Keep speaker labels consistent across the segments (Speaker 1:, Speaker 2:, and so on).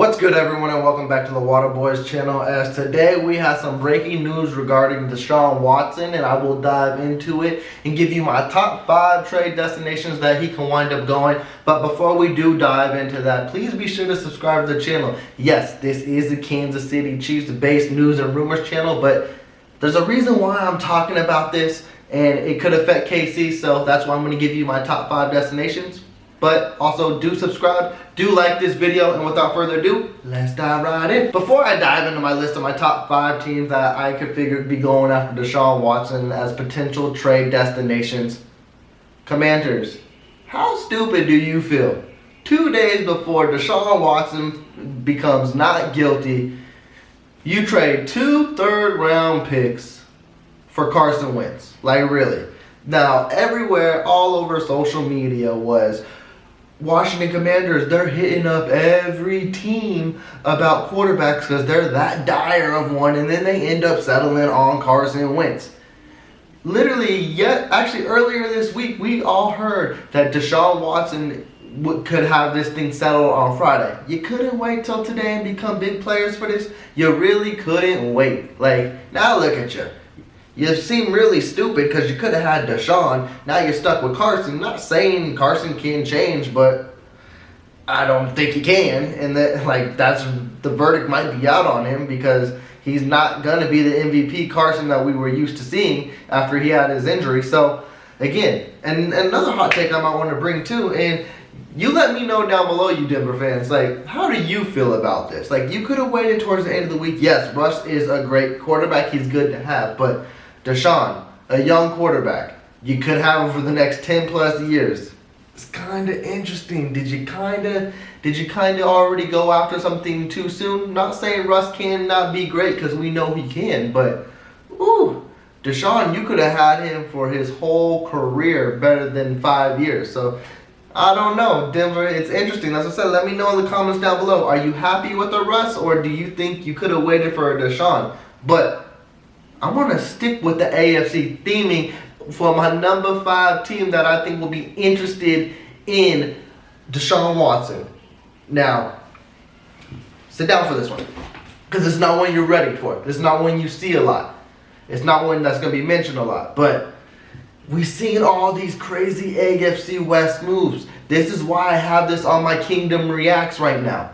Speaker 1: What's good, everyone, and welcome back to the Water Boys channel. As today we have some breaking news regarding Deshaun Watson, and I will dive into it and give you my top 5 trade destinations that he can wind up going. But before we do dive into that, please be sure to subscribe to the channel. Yes, this is the Kansas City Chiefs-based news and rumors channel, but there's a reason why I'm talking about this, and it could affect KC, so that's why I'm going to give you my top 5 destinations. But also do subscribe, do like this video, and without further ado, let's dive right in. Before I dive into my list of my top 5 teams that I could figure be going after Deshaun Watson as potential trade destinations, Commanders, how stupid do you feel? 2 days before Deshaun Watson becomes not guilty, you trade 2 third-round picks for Carson Wentz. Like, really. Now, everywhere, all over social media was Washington Commanders, they're hitting up every team about quarterbacks because they're that dire of one, and then they end up settling on Carson Wentz. Literally, actually earlier this week, we all heard that Deshaun Watson could have this thing settled on Friday. You couldn't wait till today and become big players for this? You really couldn't wait. Like, now look at you. You seem really stupid because you could have had Deshaun. Now you're stuck with Carson. Not saying Carson can change, but I don't think he can. And that's the verdict might be out on him because he's not gonna be the MVP Carson that we were used to seeing after he had his injury. So again, and another hot take I might want to bring too, and you let me know down below, you Denver fans, like, how do you feel about this? Like, you could have waited towards the end of the week. Yes, Russ is a great quarterback. He's good to have, but Deshaun, a young quarterback, you could have him for the next 10 plus years. It's kind of interesting. Did you kind of already go after something too soon? Not saying Russ cannot be great because we know he can, but ooh, Deshaun, you could have had him for his whole career better than 5 years. So I don't know, Denver. It's interesting. As I said, let me know in the comments down below. Are you happy with the Russ, or do you think you could have waited for a Deshaun? But I'm going to stick with the AFC theming for my number 5 team that I think will be interested in Deshaun Watson. Now, sit down for this one, because it's not one you're ready for. It's not one you see a lot. It's not one that's going to be mentioned a lot. But we've seen all these crazy AFC West moves. This is why I have this on my Kingdom Reacts right now.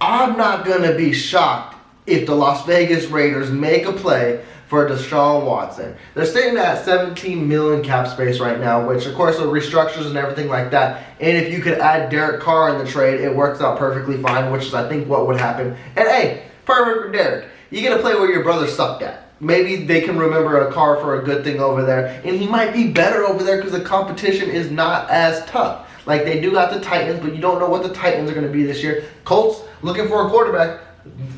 Speaker 1: I'm not going to be shocked if the Las Vegas Raiders make a play for Deshaun Watson. They're sitting at $17 million cap space right now, which of course with restructures and everything like that. And if you could add Derek Carr in the trade, it works out perfectly fine, which is I think what would happen. And hey, perfect for Derek. You get to play where your brother sucked at. Maybe they can remember a Carr for a good thing over there, and he might be better over there because the competition is not as tough. Like, they do got the Titans, but you don't know what the Titans are going to be this year. Colts looking for a quarterback.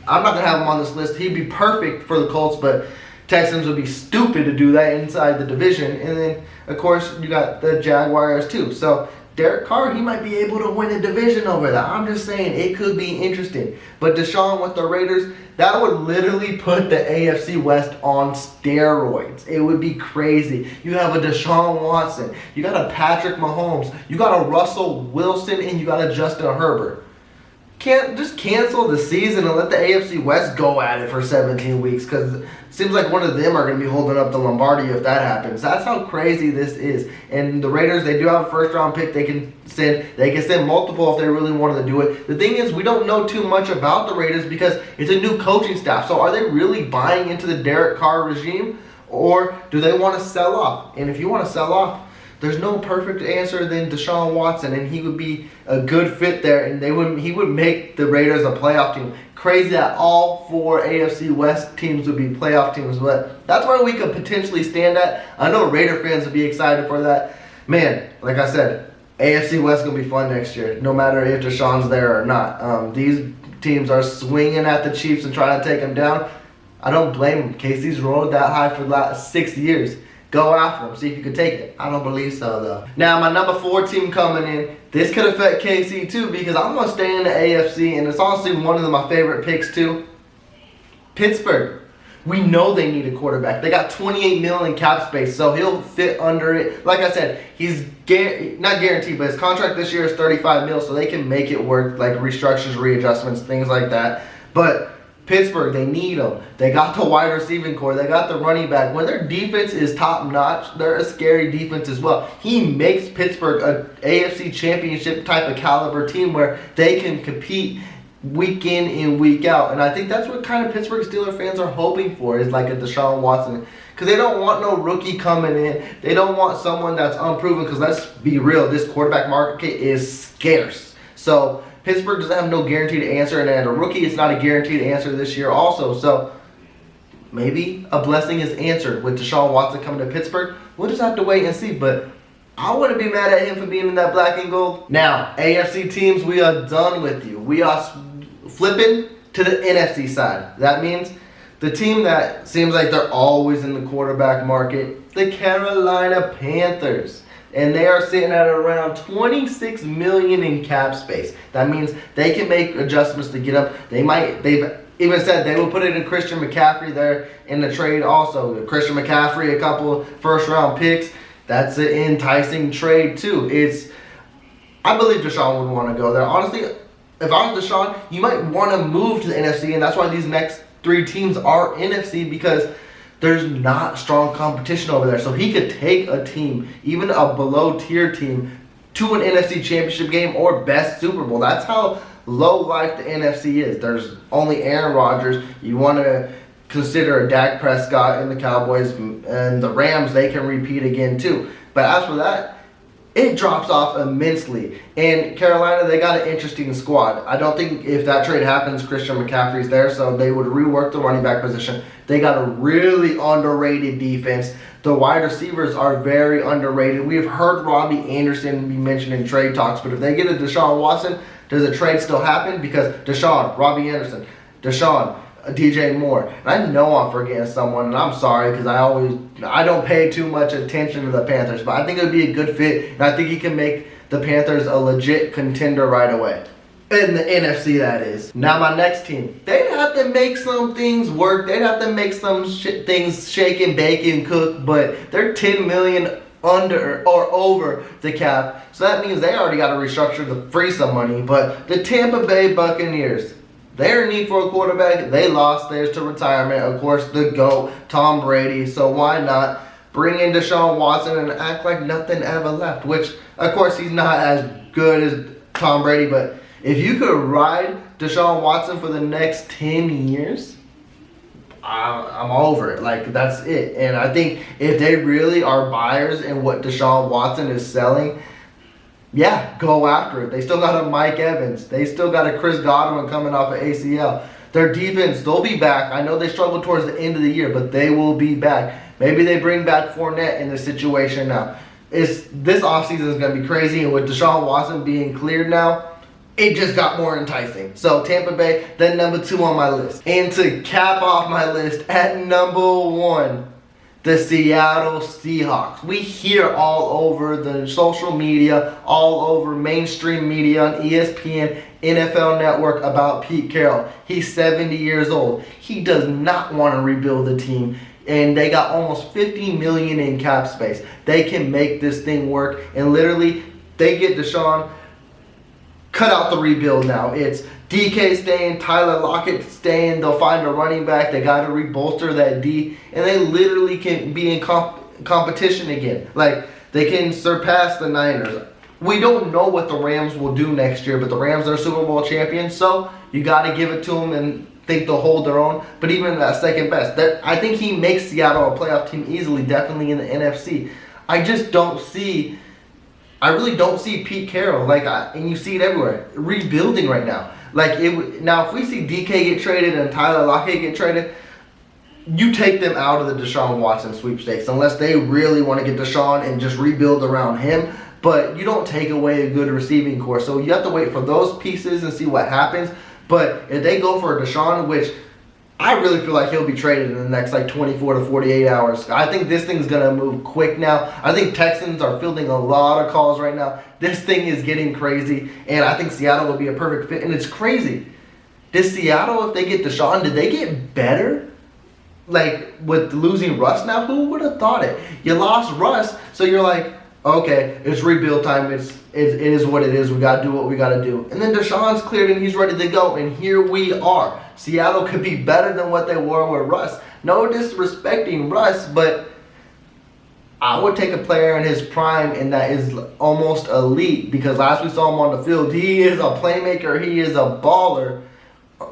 Speaker 1: I'm not going to have him on this list. He'd be perfect for the Colts, but Texans would be stupid to do that inside the division. And then, of course, you got the Jaguars too. So Derek Carr, he might be able to win a division over that. I'm just saying it could be interesting. But Deshaun with the Raiders, that would literally put the AFC West on steroids. It would be crazy. You have a Deshaun Watson. You got a Patrick Mahomes. You got a Russell Wilson, and you got a Justin Herbert. Can't just cancel the season and let the AFC West go at it for 17 weeks, because it seems like one of them are going to be holding up the Lombardi if that happens. That's how crazy this is. And the Raiders, they do have a first-round pick they can send. They can send multiple if they really wanted to do it. The thing is, we don't know too much about the Raiders because it's a new coaching staff. So are they really buying into the Derek Carr regime, or do they want to sell off? And if you want to sell off, there's no perfect answer than Deshaun Watson, and he would be a good fit there, and he would make the Raiders a playoff team. Crazy that all 4 AFC West teams would be playoff teams, but that's where we could potentially stand at. I know Raider fans would be excited for that. Man, like I said, AFC West is going to be fun next year, no matter if Deshaun's there or not. These teams are swinging at the Chiefs and trying to take them down. I don't blame them. KC's rolled that high for the last 6 years. Go after them. See if you can take it. I don't believe so, though. Now, my number 4 team coming in. This could affect KC, too, because I'm going to stay in the AFC, and it's honestly one of my favorite picks, too. Pittsburgh. We know they need a quarterback. They got $28 million in cap space, so he'll fit under it. Like I said, he's not guaranteed, but his contract this year is $35 million, so they can make it work, like restructures, readjustments, things like that. But Pittsburgh, they need them. They got the wide receiving core. They got the running back. When their defense is top notch, they're a scary defense as well. He makes Pittsburgh a AFC Championship type of caliber team where they can compete week in and week out. And I think that's what kind of Pittsburgh Steelers fans are hoping for, is like a Deshaun Watson. Because they don't want no rookie coming in. They don't want someone that's unproven, because let's be real, this quarterback market is scarce. So Pittsburgh doesn't have no guaranteed answer, and a rookie is not a guaranteed answer this year also. So maybe a blessing is answered with Deshaun Watson coming to Pittsburgh. We'll just have to wait and see. But I wouldn't be mad at him for being in that black and gold. Now, AFC teams, we are done with you. We are flipping to the NFC side. That means the team that seems like they're always in the quarterback market, the Carolina Panthers. And they are sitting at around $26 million in cap space. That means they can make adjustments to get up. They've even said they will put it in Christian McCaffrey there in the trade also. Christian McCaffrey, a couple of first-round picks. That's an enticing trade too. I believe Deshaun would want to go there. Honestly, if I was Deshaun, you might want to move to the NFC, and that's why these next 3 teams are NFC, because there's not strong competition over there. So he could take a team, even a below tier team, to an NFC Championship game or best Super Bowl. That's how low life the NFC is. There's only Aaron Rodgers. You want to consider a Dak Prescott and the Cowboys and the Rams, they can repeat again too. But as for that, it drops off immensely. And Carolina, they got an interesting squad. I don't think if that trade happens, Christian McCaffrey's there, so they would rework the running back position. They got a really underrated defense. The wide receivers are very underrated. We've heard Robbie Anderson be mentioned in trade talks, but if they get a Deshaun Watson, does a trade still happen? Because Deshaun, Robbie Anderson, Deshaun, DJ Moore. And I know I'm forgetting someone, and I'm sorry, because I don't pay too much attention to the Panthers, but I think it would be a good fit, and I think he can make the Panthers a legit contender right away. In the NFC, that is. Now my next team, they'd have to make some things work. They'd have to make some things shake and bake and cook, but they're $10 million under or over the cap, so that means they already got to restructure to free some money. But the Tampa Bay Buccaneers, they're in need for a quarterback. They lost theirs to retirement. Of course, the GOAT, Tom Brady. So why not bring in Deshaun Watson and act like nothing ever left? Which, of course, he's not as good as Tom Brady. But if you could ride Deshaun Watson for the next 10 years, I'm over it. Like, that's it. And I think if they really are buyers in what Deshaun Watson is selling, yeah, go after it. They still got a Mike Evans. They still got a Chris Godwin coming off of ACL. Their defense, they'll be back. I know they struggled towards the end of the year, but they will be back. Maybe they bring back Fournette in this situation now. This offseason is going to be crazy, and with Deshaun Watson being cleared now, it just got more enticing. So Tampa Bay, then number 2 on my list. And to cap off my list, at number 1, the Seattle Seahawks. We hear all over the social media, all over mainstream media on ESPN, NFL Network about Pete Carroll. He's 70 years old. He does not want to rebuild the team. And they got almost $50 million in cap space. They can make this thing work. And literally, they get Deshaun. Cut out the rebuild now. It's DK staying, Tyler Lockett staying. They'll find a running back. They got to rebolster that D. And they literally can be in competition again. Like, they can surpass the Niners. We don't know what the Rams will do next year, but the Rams are Super Bowl champions, so you got to give it to them and think they'll hold their own. But even at second best, I think he makes Seattle a playoff team easily, definitely in the NFC. I really don't see Pete Carroll, and you see it everywhere, rebuilding right now. Now, if we see DK get traded and Tyler Lockett get traded, you take them out of the Deshaun Watson sweepstakes unless they really want to get Deshaun and just rebuild around him. But you don't take away a good receiving core. So you have to wait for those pieces and see what happens. But if they go for a Deshaun, which I really feel like he'll be traded in the next 24 to 48 hours. I think this thing's going to move quick now. I think Texans are fielding a lot of calls right now. This thing is getting crazy. And I think Seattle will be a perfect fit. And it's crazy. Does Seattle, if they get Deshaun, did they get better like with losing Russ now, who would have thought it? You lost Russ, so you're like, okay, it's rebuild time. It is what it is. We got to do what we got to do. And then Deshaun's cleared and he's ready to go. And here we are. Seattle could be better than what they were with Russ. No disrespecting Russ, but I would take a player in his prime and that is almost elite, because last we saw him on the field, he is a playmaker. He is a baller.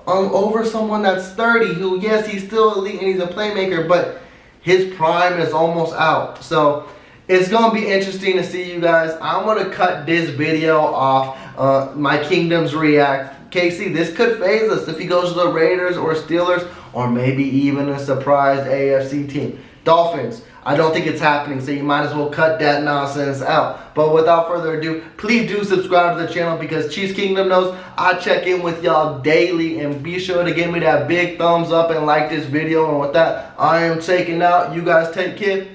Speaker 1: Over someone that's 30 who, yes, he's still elite and he's a playmaker, but his prime is almost out. So it's going to be interesting to see, you guys. I'm going to cut this video off. My Kingdoms react. KC, this could phase us if he goes to the Raiders or Steelers, or maybe even a surprise AFC team. Dolphins, I don't think it's happening, so you might as well cut that nonsense out. But without further ado, please do subscribe to the channel, because Chiefs Kingdom knows I check in with y'all daily. And be sure to give me that big thumbs up and like this video. And with that, I am taking out. You guys take care.